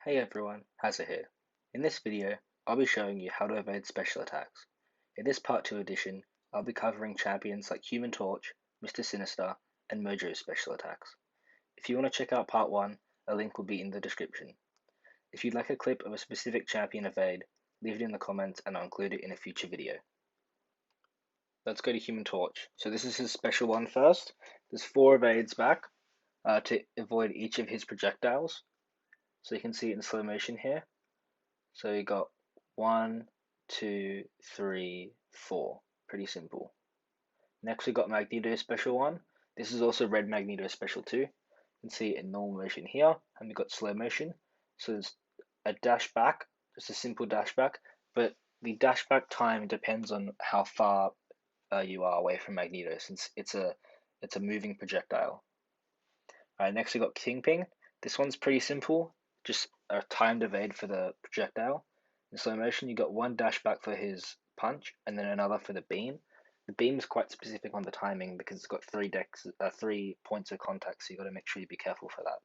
Hey everyone, Hazza here. In this video, I'll be showing you how to evade special attacks. In this Part 2 edition, I'll be covering champions like Human Torch, Mr. Sinister, and Mojos special attacks. If you want to check out Part 1, a link will be in the description. If you'd like a clip of a specific champion evade, leave it in the comments and I'll include it in a future video. Let's go to Human Torch. So this is his special one first. There's 4 evades back to avoid each of his projectiles. So you can see it in slow motion here. So you got 1, 2, 3, 4. Pretty simple. Next we got Magneto special 1. This is also red Magneto special 2. You can see it in normal motion here, and we got slow motion. So there's a dash back, just a simple dash back, but the dash back time depends on how far you are away from Magneto, since it's a moving projectile. Alright, next we got Kingpin. This one's pretty simple, just a timed evade for the projectile. In slow motion, you got 1 dash back for his punch, and then another for the beam. The beam's quite specific on the timing because it's got 3 points of contact, so you got to make sure you be careful for that.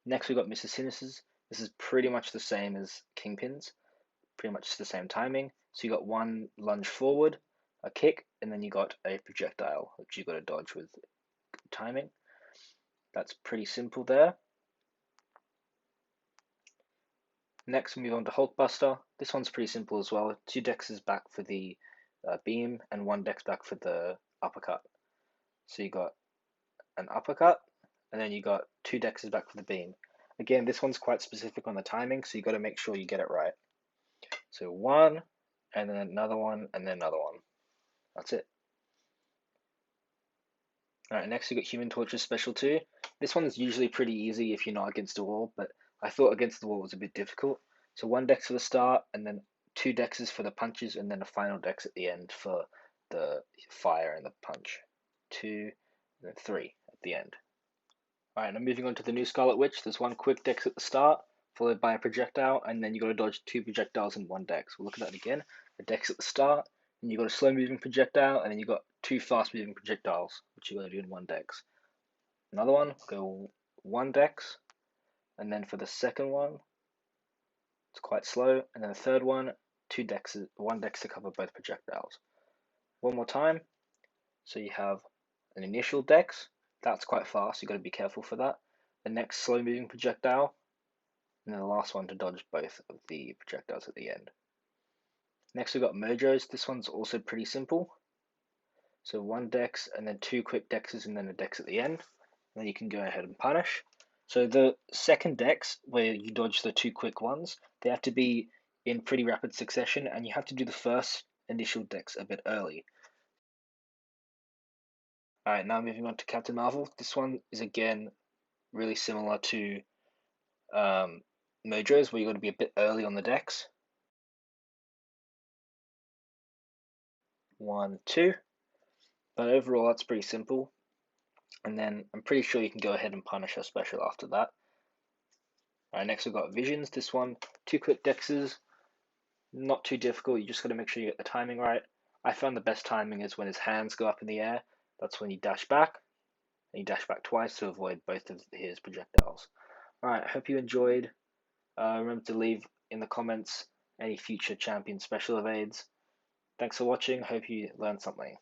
Next, we got Mr. Sinister's. This is pretty much the same as Kingpin's, pretty much the same timing. So you got 1 lunge forward, a kick, and then you got a projectile, which you got to dodge with timing. That's pretty simple there. Next, we move on to Hulkbuster. This one's pretty simple as well. 2 dexes back for the beam and 1 dex back for the uppercut. So you got an uppercut, and then you got 2 dexes back for the beam. Again, this one's quite specific on the timing, so you got to make sure you get it right. So 1, and then another one, and then another one. That's it. Alright, next we got Human Torch's special 2. This one's usually pretty easy if you're not against the wall, but I thought against the wall was a bit difficult. So 1 dex for the start, and then 2 dexes for the punches, and then a final dex at the end for the fire and the punch. 2, and then 3 at the end. Alright, now moving on to the new Scarlet Witch. There's 1 quick dex at the start, followed by a projectile, and then you got to dodge 2 projectiles in 1 dex. We'll look at that again. A dex at the start, and you got a slow moving projectile, and then you got 2 fast moving projectiles, which you got to do in 1 dex. Another one, go 1 dex, and then for the second one, it's quite slow, and then the third one, 2 dexes, 1 dex to cover both projectiles. One more time, so you have an initial dex, that's quite fast, you've got to be careful for that. The next slow moving projectile, and then the last one to dodge both of the projectiles at the end. Next we've got Mojos. This one's also pretty simple. So 1 dex, and then 2 quick dexes, and then a dex at the end. And then you can go ahead and punish. So the second dex, where you dodge the 2 quick ones, they have to be in pretty rapid succession, and you have to do the first initial dex a bit early. Alright, now moving on to Captain Marvel. This one is again really similar to Mojos, where you got to be a bit early on the dex. 1, 2. But overall, that's pretty simple. And then I'm pretty sure you can go ahead and punish a special after that. Alright, next we've got Visions. This one, 2 quick dexes. Not too difficult, you just got to make sure you get the timing right. I found the best timing is when his hands go up in the air. That's when you dash back. And you dash back twice to avoid both of his projectiles. Alright, I hope you enjoyed. Remember to leave in the comments any future champion special evades. Thanks for watching, hope you learned something.